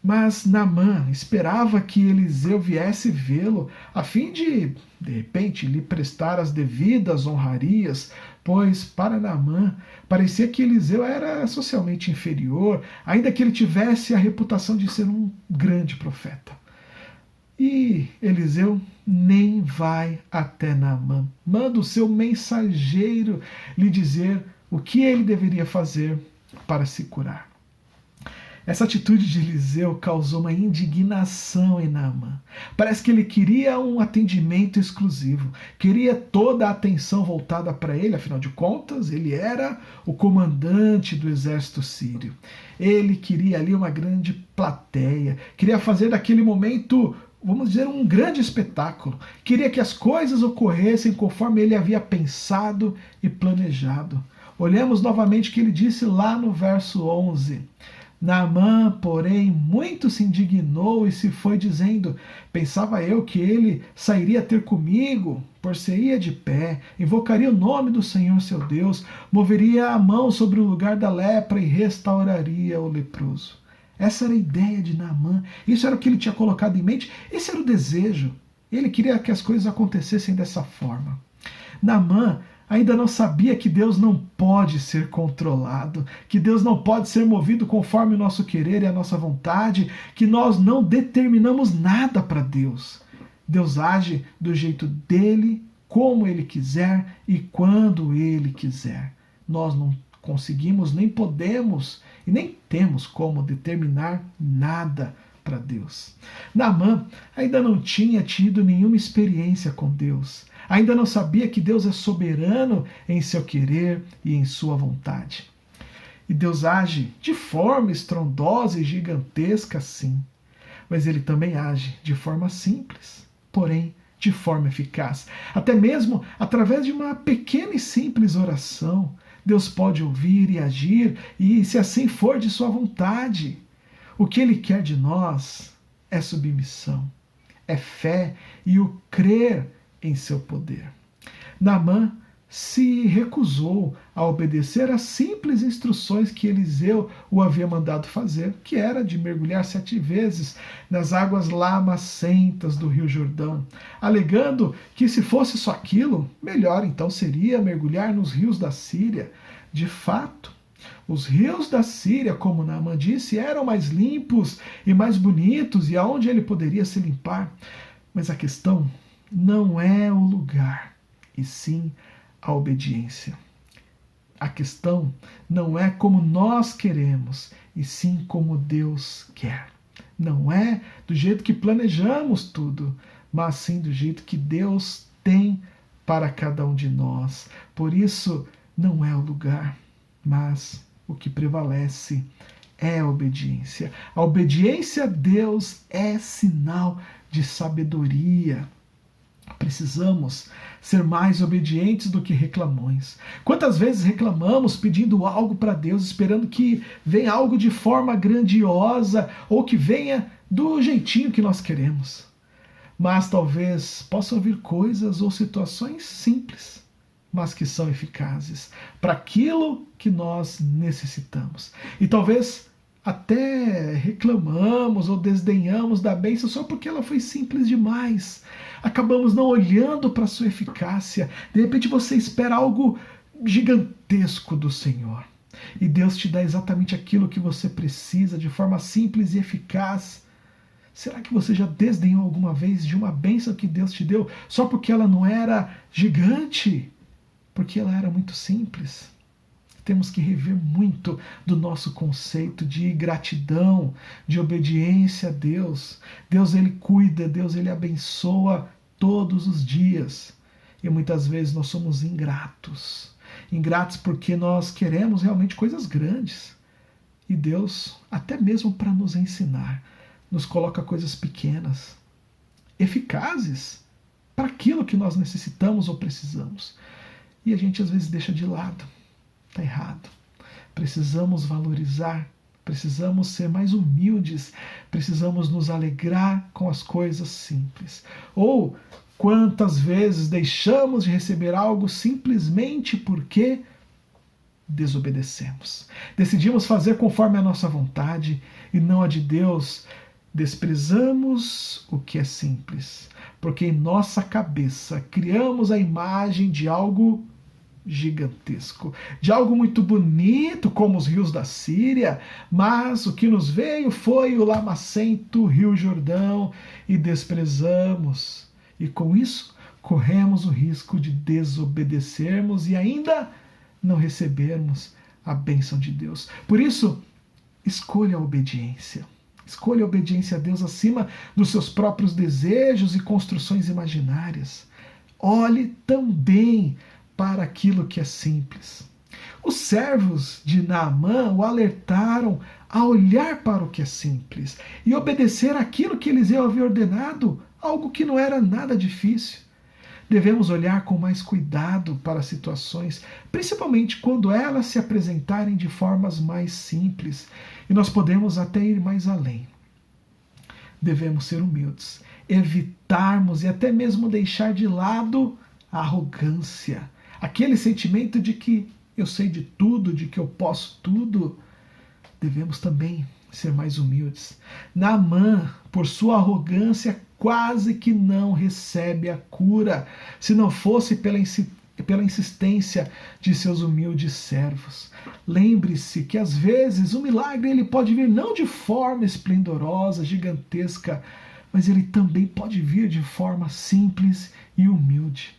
Mas Naamã esperava que Eliseu viesse vê-lo, a fim de repente, lhe prestar as devidas honrarias, pois para Naamã parecia que Eliseu era socialmente inferior, ainda que ele tivesse a reputação de ser um grande profeta. E Eliseu nem vai até Naamã, manda o seu mensageiro lhe dizer o que ele deveria fazer para se curar. Essa atitude de Eliseu causou uma indignação em Naamã. Parece que ele queria um atendimento exclusivo, queria toda a atenção voltada para ele, afinal de contas, ele era o comandante do exército sírio. Ele queria ali uma grande plateia, queria fazer daquele momento, vamos dizer, um grande espetáculo. Queria que as coisas ocorressem conforme ele havia pensado e planejado. Olhemos novamente o que ele disse lá no verso 11. Naamã, porém, muito se indignou e se foi dizendo: pensava eu que ele sairia ter comigo, por-se-ia de pé, invocaria o nome do Senhor seu Deus, moveria a mão sobre o lugar da lepra e restauraria o leproso. Essa era a ideia de Naamã, isso era o que ele tinha colocado em mente, esse era o desejo. Ele queria que as coisas acontecessem dessa forma. Naamã ainda não sabia que Deus não pode ser controlado, que Deus não pode ser movido conforme o nosso querer e a nossa vontade, que nós não determinamos nada para Deus. Deus age do jeito dele, como ele quiser e quando ele quiser. Nós não conseguimos, nem podemos e nem temos como determinar nada para Deus. Naamã ainda não tinha tido nenhuma experiência com Deus. Ainda não sabia que Deus é soberano em seu querer e em sua vontade. E Deus age de forma estrondosa e gigantesca, sim. Mas ele também age de forma simples, porém de forma eficaz. Até mesmo através de uma pequena e simples oração, Deus pode ouvir e agir, e se assim for de sua vontade. O que ele quer de nós é submissão, é fé e o crer em seu poder. Naamã se recusou a obedecer às simples instruções que Eliseu o havia mandado fazer, que era de mergulhar 7 vezes nas águas lamacentas do rio Jordão, alegando que se fosse só aquilo, melhor então seria mergulhar nos rios da Síria. De fato, os rios da Síria, como Naamã disse, eram mais limpos e mais bonitos e aonde ele poderia se limpar. Mas a questão não é o lugar, e sim a obediência. A questão não é como nós queremos, e sim como Deus quer. Não é do jeito que planejamos tudo, mas sim do jeito que Deus tem para cada um de nós. Por isso, não é o lugar, mas o que prevalece é a obediência. A obediência a Deus é sinal de sabedoria. Precisamos ser mais obedientes do que reclamões. Quantas vezes reclamamos pedindo algo para Deus, esperando que venha algo de forma grandiosa ou que venha do jeitinho que nós queremos. Mas talvez possam vir coisas ou situações simples, mas que são eficazes para aquilo que nós necessitamos. E talvez até reclamamos ou desdenhamos da bênção só porque ela foi simples demais. Acabamos não olhando para a sua eficácia. De repente você espera algo gigantesco do Senhor. E Deus te dá exatamente aquilo que você precisa de forma simples e eficaz. Será que você já desdenhou alguma vez de uma bênção que Deus te deu só porque ela não era gigante? Porque ela era muito simples? Temos que rever muito do nosso conceito de gratidão, de obediência a Deus. Deus, ele cuida, Deus, ele abençoa todos os dias. E muitas vezes nós somos ingratos. Ingratos porque nós queremos realmente coisas grandes. E Deus, até mesmo para nos ensinar, nos coloca coisas pequenas, eficazes, para aquilo que nós necessitamos ou precisamos. E a gente às vezes deixa de lado. Está errado. Precisamos valorizar, precisamos ser mais humildes, precisamos nos alegrar com as coisas simples. Ou quantas vezes deixamos de receber algo simplesmente porque desobedecemos. Decidimos fazer conforme a nossa vontade e não a de Deus. Desprezamos o que é simples, porque em nossa cabeça criamos a imagem de algo gigantesco, de algo muito bonito, como os rios da Síria, mas o que nos veio foi o lamacento Rio Jordão e desprezamos. E com isso, corremos o risco de desobedecermos e ainda não recebermos a bênção de Deus. Por isso, escolha a obediência. Escolha a obediência a Deus acima dos seus próprios desejos e construções imaginárias. Olhe também para aquilo que é simples. Os servos de Naamã o alertaram a olhar para o que é simples e obedecer aquilo que Eliseu havia ordenado, algo que não era nada difícil. Devemos olhar com mais cuidado para situações, principalmente quando elas se apresentarem de formas mais simples, e nós podemos até ir mais além. Devemos ser humildes, evitarmos e até mesmo deixar de lado a arrogância, aquele sentimento de que eu sei de tudo, de que eu posso tudo. Devemos também ser mais humildes. Naamã, por sua arrogância, quase que não recebe a cura, se não fosse pela insistência de seus humildes servos. Lembre-se que às vezes o milagre ele pode vir não de forma esplendorosa, gigantesca, mas ele também pode vir de forma simples e humilde.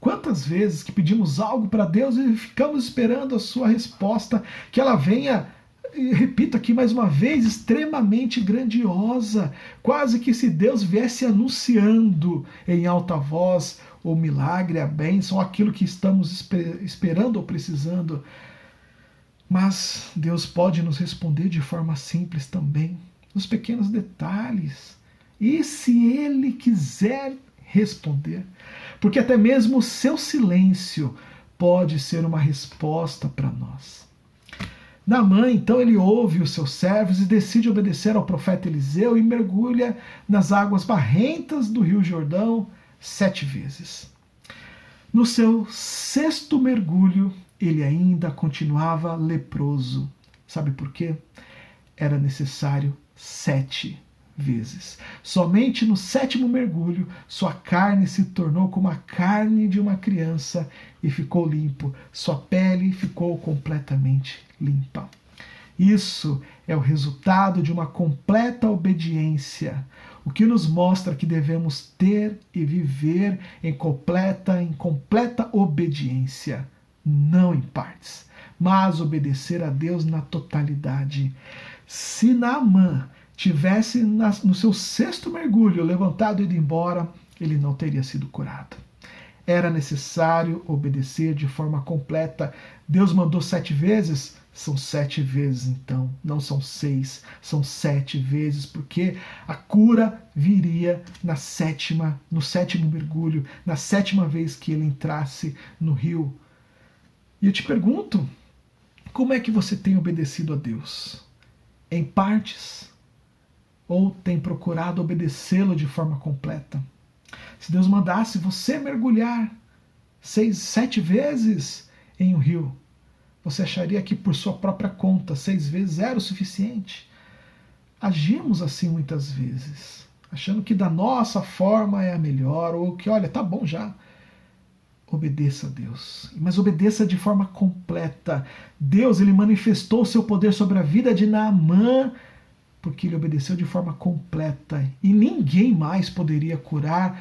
Quantas vezes que pedimos algo para Deus e ficamos esperando a sua resposta, que ela venha, e repito aqui mais uma vez, extremamente grandiosa, quase que se Deus viesse anunciando em alta voz o milagre, a bênção, aquilo que estamos esperando ou precisando. Mas Deus pode nos responder de forma simples também, nos pequenos detalhes. E se Ele quiser responder, porque até mesmo o seu silêncio pode ser uma resposta para nós. Naamã, então, ele ouve os seus servos e decide obedecer ao profeta Eliseu e mergulha nas águas barrentas do Rio Jordão 7 vezes. No seu 6º mergulho, ele ainda continuava leproso. Sabe por quê? Era necessário 7 vezes. Somente no 7º mergulho, sua carne se tornou como a carne de uma criança e ficou limpo. Sua pele ficou completamente limpa. Isso é o resultado de uma completa obediência, o que nos mostra que devemos ter e viver em completa obediência, não em partes, mas obedecer a Deus na totalidade. Se Naamã tivesse no seu 6º mergulho levantado e ido embora, ele não teria sido curado. Era necessário obedecer de forma completa. Deus mandou 7 vezes, são 7 vezes então, não são 6, são 7 vezes, porque a cura viria no 7º mergulho, na 7ª vez que ele entrasse no rio. E eu te pergunto, como é que você tem obedecido a Deus? Em partes? Ou tem procurado obedecê-lo de forma completa? Se Deus mandasse você mergulhar 7 vezes em um rio, você acharia que por sua própria conta 6 vezes era o suficiente? Agimos assim muitas vezes, achando que da nossa forma é a melhor, ou que, olha, tá bom já. Obedeça a Deus, mas obedeça de forma completa. Deus, ele manifestou o seu poder sobre a vida de Naamã, porque ele obedeceu de forma completa. E ninguém mais poderia curar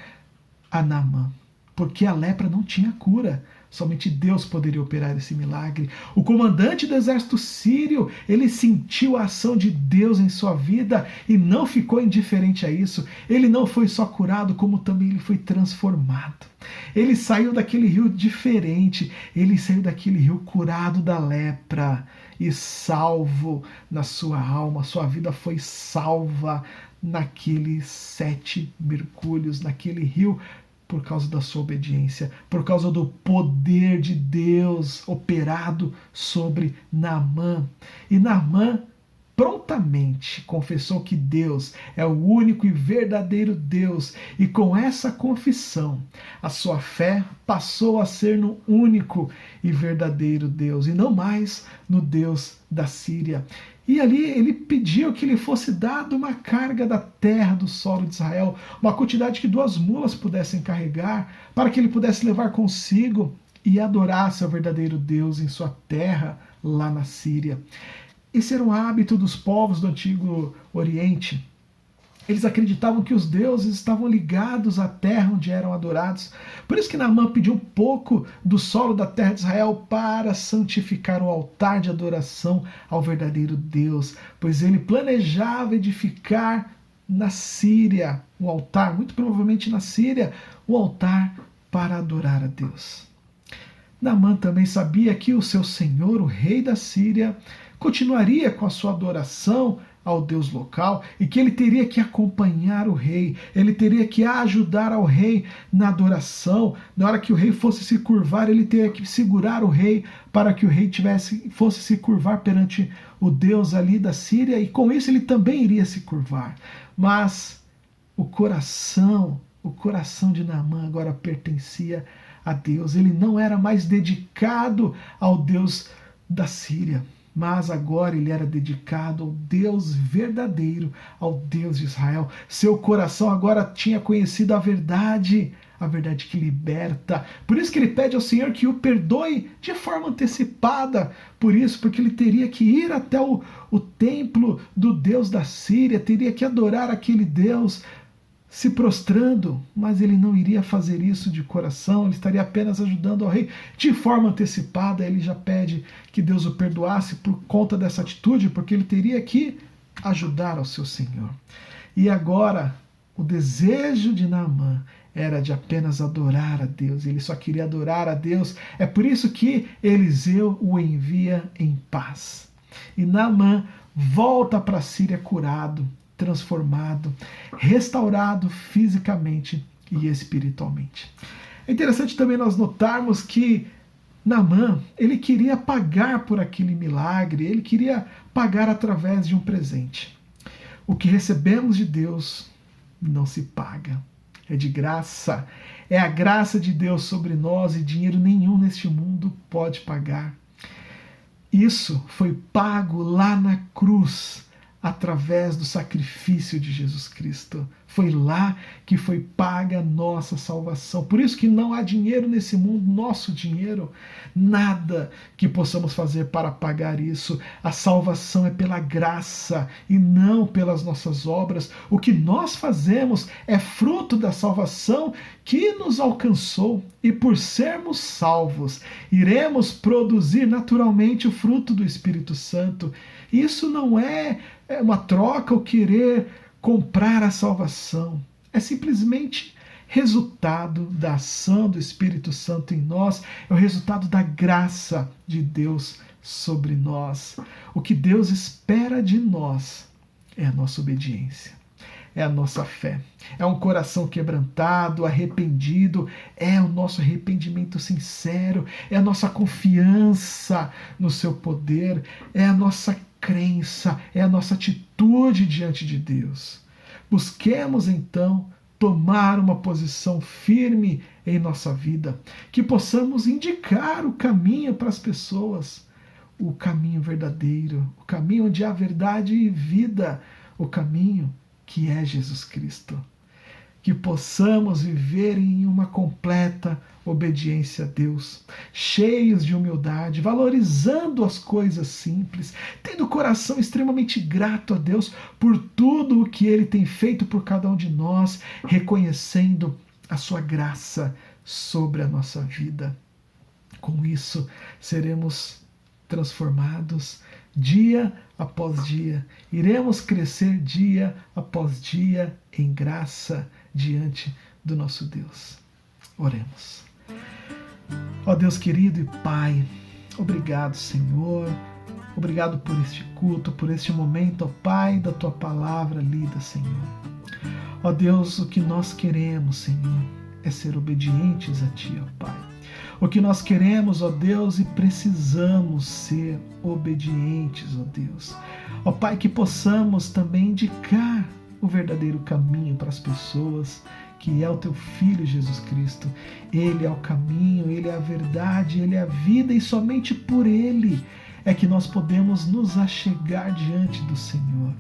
a Naamã, porque a lepra não tinha cura. Somente Deus poderia operar esse milagre. O comandante do exército sírio, ele sentiu a ação de Deus em sua vida e não ficou indiferente a isso. Ele não foi só curado, como também ele foi transformado. Ele saiu daquele rio diferente, ele saiu daquele rio curado da lepra e salvo na sua alma. Sua vida foi salva naqueles 7 mergulhos, naquele rio, por causa da sua obediência, por causa do poder de Deus operado sobre Naamã. E Naamã prontamente confessou que Deus é o único e verdadeiro Deus, e com essa confissão, a sua fé passou a ser no único e verdadeiro Deus, e não mais no Deus da Síria. E ali ele pediu que lhe fosse dado uma carga da terra, do solo de Israel, uma quantidade que 2 mulas pudessem carregar, para que ele pudesse levar consigo e adorasse ao verdadeiro Deus em sua terra, lá na Síria. Esse era um hábito dos povos do Antigo Oriente. Eles acreditavam que os deuses estavam ligados à terra onde eram adorados. Por isso que Naamã pediu um pouco do solo da terra de Israel para santificar o altar de adoração ao verdadeiro Deus, pois ele planejava edificar na Síria um altar, muito provavelmente na Síria, um altar para adorar a Deus. Naamã também sabia que o seu senhor, o rei da Síria, continuaria com a sua adoração ao Deus local e que ele teria que acompanhar o rei, ele teria que ajudar ao rei na adoração. Na hora que o rei fosse se curvar, ele teria que segurar o rei para que o rei fosse se curvar perante o Deus ali da Síria, e com isso ele também iria se curvar. Mas o coração de Naamã agora pertencia a Deus. Ele não era mais dedicado ao Deus da Síria, mas agora ele era dedicado ao Deus verdadeiro, ao Deus de Israel. Seu coração agora tinha conhecido a verdade que liberta. Por isso que ele pede ao Senhor que o perdoe de forma antecipada. Por isso, porque ele teria que ir até o templo do Deus da Síria, teria que adorar aquele Deus se prostrando, mas ele não iria fazer isso de coração, ele estaria apenas ajudando ao rei de forma antecipada. Ele já pede que Deus o perdoasse por conta dessa atitude, porque ele teria que ajudar ao seu Senhor. E agora, o desejo de Naamã era de apenas adorar a Deus, ele só queria adorar a Deus. É por isso que Eliseu o envia em paz. E Naamã volta para a Síria curado, transformado, restaurado fisicamente e espiritualmente. É interessante também nós notarmos que Naamã, ele queria pagar por aquele milagre, ele queria pagar através de um presente. O que recebemos de Deus não se paga, é de graça. É a graça de Deus sobre nós e dinheiro nenhum neste mundo pode pagar. Isso foi pago lá na cruz, através do sacrifício de Jesus Cristo. Foi lá que foi paga a nossa salvação. Por isso que não há dinheiro nesse mundo, nosso dinheiro, nada que possamos fazer para pagar isso. A salvação é pela graça e não pelas nossas obras. O que nós fazemos é fruto da salvação que nos alcançou, e por sermos salvos, iremos produzir naturalmente o fruto do Espírito Santo. Isso não é uma troca ou querer comprar a salvação. É simplesmente resultado da ação do Espírito Santo em nós, é o resultado da graça de Deus sobre nós. O que Deus espera de nós é a nossa obediência, é a nossa fé, é um coração quebrantado, arrependido, é o nosso arrependimento sincero, é a nossa confiança no seu poder, é a nossa crença, é a nossa atitude diante de Deus. Busquemos então tomar uma posição firme em nossa vida, que possamos indicar o caminho para as pessoas, o caminho verdadeiro, o caminho onde há verdade e vida, o caminho que é Jesus Cristo. Que possamos viver em uma completa obediência a Deus, cheios de humildade, valorizando as coisas simples, tendo o coração extremamente grato a Deus por tudo o que Ele tem feito por cada um de nós, reconhecendo a sua graça sobre a nossa vida. Com isso, seremos transformados dia após dia, iremos crescer dia após dia em graça diante do nosso Deus. Oremos. Ó Deus querido e Pai, obrigado, Senhor, obrigado por este culto, por este momento, ó Pai, da Tua palavra lida, Senhor. Ó Deus, o que nós queremos, Senhor, é ser obedientes a Ti, ó Pai. O que nós queremos, ó Deus, e precisamos ser obedientes, ó Deus, Ó Pai, que possamos também indicar o verdadeiro caminho para as pessoas, que é o Teu Filho Jesus Cristo. Ele é o caminho, Ele é a verdade, Ele é a vida, e somente por Ele é que nós podemos nos achegar diante do Senhor.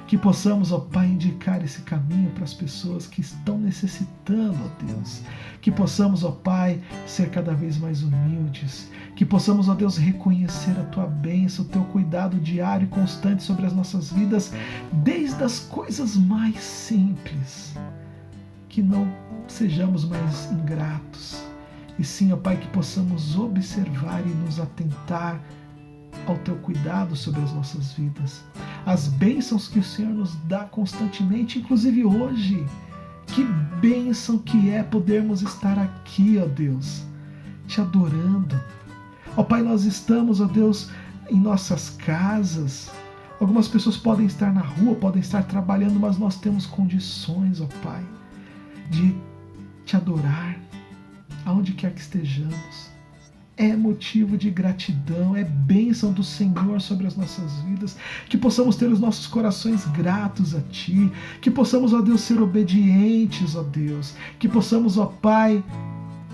Que possamos, ó Pai, indicar esse caminho para as pessoas que estão necessitando, ó Deus. Que possamos, ó Pai, ser cada vez mais humildes. Que possamos, ó Deus, reconhecer a Tua bênção, o Teu cuidado diário e constante sobre as nossas vidas, desde as coisas mais simples. Que não sejamos mais ingratos. E sim, ó Pai, que possamos observar e nos atentar ao Teu cuidado sobre as nossas vidas, as bênçãos que o Senhor nos dá constantemente, inclusive hoje. Que bênção que é podermos estar aqui, ó Deus, Te adorando. Ó Pai, nós estamos, ó Deus, em nossas casas. Algumas pessoas podem estar na rua, podem estar trabalhando, mas nós temos condições, ó Pai, de Te adorar, aonde quer que estejamos. É motivo de gratidão, é bênção do Senhor sobre as nossas vidas, que possamos ter os nossos corações gratos a Ti, que possamos, ó Deus, ser obedientes, ó Deus, que possamos, ó Pai,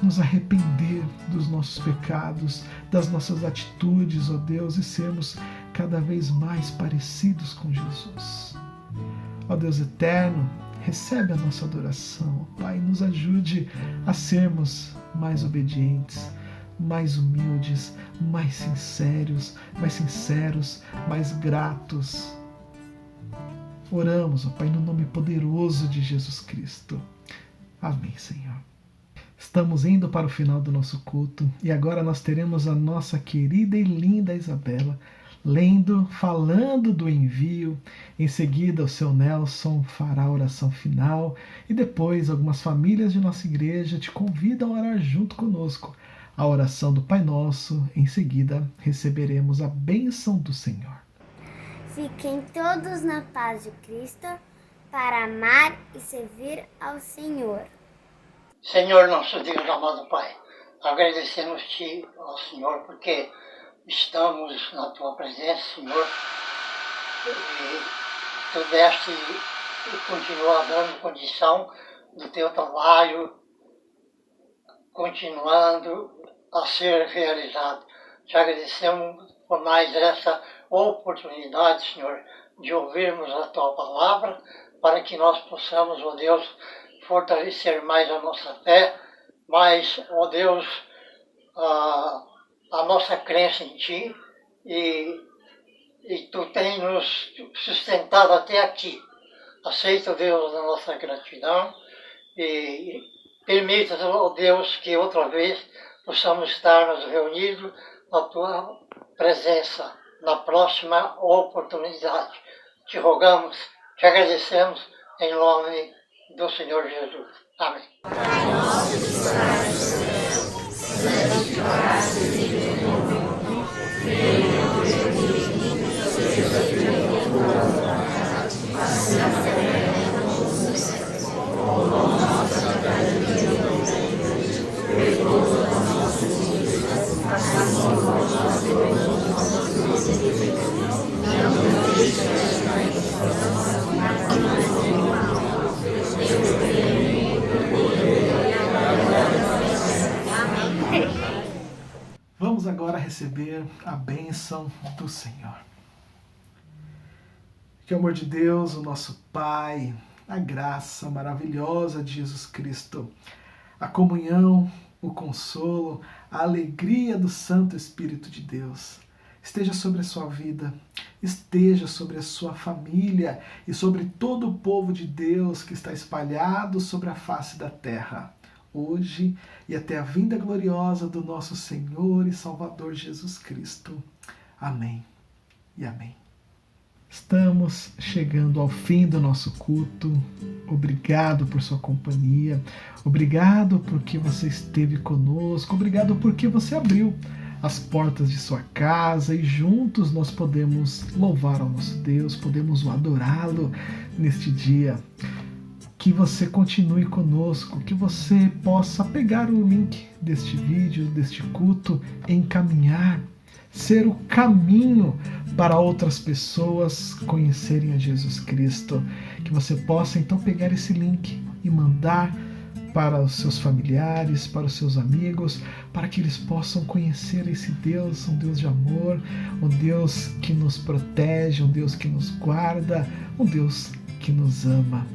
nos arrepender dos nossos pecados, das nossas atitudes, ó Deus, e sermos cada vez mais parecidos com Jesus. Ó Deus eterno, recebe a nossa adoração, ó Pai, nos ajude a sermos mais obedientes, mais humildes, mais sinceros, mais gratos. Oramos, ó Pai, no nome poderoso de Jesus Cristo. Amém, Senhor. Estamos indo para o final do nosso culto e agora nós teremos a nossa querida e linda Isabela falando do envio. Em seguida, o seu Nelson fará a oração final e depois algumas famílias de nossa igreja te convidam a orar junto conosco a oração do Pai Nosso. Em seguida, receberemos a bênção do Senhor.
Fiquem todos na paz de Cristo para amar e servir ao Senhor.
Senhor, nosso Deus, amado Pai, agradecemos-Te, ó Senhor, porque estamos na Tua presença, Senhor, e Tu deste e continua dando condição do Teu trabalho, continuando a ser realizado. Te agradecemos por mais essa oportunidade, Senhor, de ouvirmos a Tua palavra, para que nós possamos, ó Deus, fortalecer mais a nossa fé, mais, ó Deus, a nossa crença em Ti, e Tu tens nos sustentado até aqui. Aceita, Deus, a nossa gratidão e permita, ó Deus, que outra vez possamos estar nos reunidos na Tua presença, na próxima oportunidade. Te rogamos, te agradecemos, em nome do Senhor Jesus. Amém. Pai nosso que estás no céu, santificado seja o teu nome. Venha o teu reino, seja feita a tua vontade, assim na terra como no céu. O nosso cada dia hoje, perdoa as nossas dívidas, assim como nós perdoamos aos nossos devedores. Não nos deixes cair em tentação, mas livra-nos do mal.
Vamos agora receber a bênção do Senhor. Que o amor de Deus, o nosso Pai, a graça maravilhosa de Jesus Cristo, a comunhão, o consolo, a alegria do Santo Espírito de Deus esteja sobre a sua vida, esteja sobre a sua família e sobre todo o povo de Deus que está espalhado sobre a face da terra, hoje e até a vinda gloriosa do nosso Senhor e Salvador Jesus Cristo. Amém e amém. Estamos chegando ao fim do nosso culto. Obrigado por sua companhia, obrigado porque você esteve conosco, obrigado porque você abriu as portas de sua casa e juntos nós podemos louvar ao nosso Deus, podemos adorá-lo neste dia. Que você continue conosco, que você possa pegar o link deste vídeo, deste culto, encaminhar ser o caminho para outras pessoas conhecerem a Jesus Cristo. Que você possa então pegar esse link e mandar para os seus familiares, para os seus amigos, para que eles possam conhecer esse Deus, um Deus de amor, um Deus que nos protege, um Deus que nos guarda, um Deus que nos ama.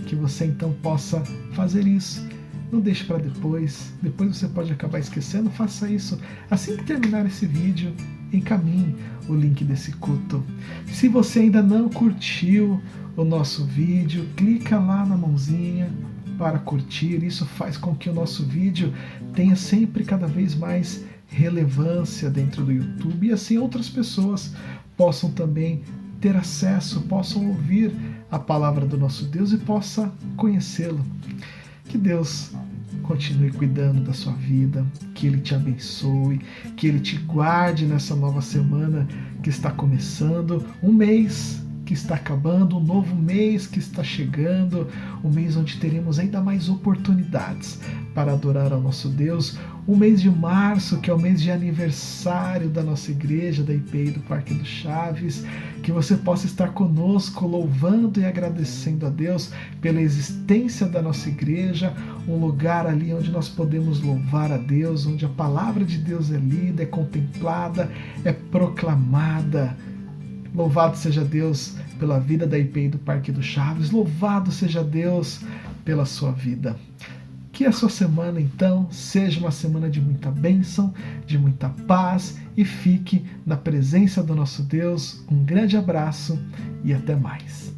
Que você então possa fazer isso. Não deixe para depois você pode acabar esquecendo, faça isso. Assim que terminar esse vídeo, encaminhe o link desse culto. Se você ainda não curtiu o nosso vídeo, clica lá na mãozinha para curtir. Isso faz com que o nosso vídeo tenha sempre cada vez mais relevância dentro do YouTube e assim outras pessoas possam também ter acesso, possam ouvir a palavra do nosso Deus e possa conhecê-lo. Que Deus continue cuidando da sua vida, que Ele te abençoe, que Ele te guarde nessa nova semana que está começando, um mês que está acabando, um novo mês que está chegando, um mês onde teremos ainda mais oportunidades para adorar ao nosso Deus, o mês de março, que é o mês de aniversário da nossa igreja, da IPI do Parque do Chaves, que você possa estar conosco louvando e agradecendo a Deus pela existência da nossa igreja, um lugar ali onde nós podemos louvar a Deus, onde a palavra de Deus é lida, é contemplada, é proclamada. Louvado seja Deus pela vida da IPI do Parque do Chaves, louvado seja Deus pela sua vida. Que a sua semana, então, seja uma semana de muita bênção, de muita paz e fique na presença do nosso Deus. Um grande abraço e até mais.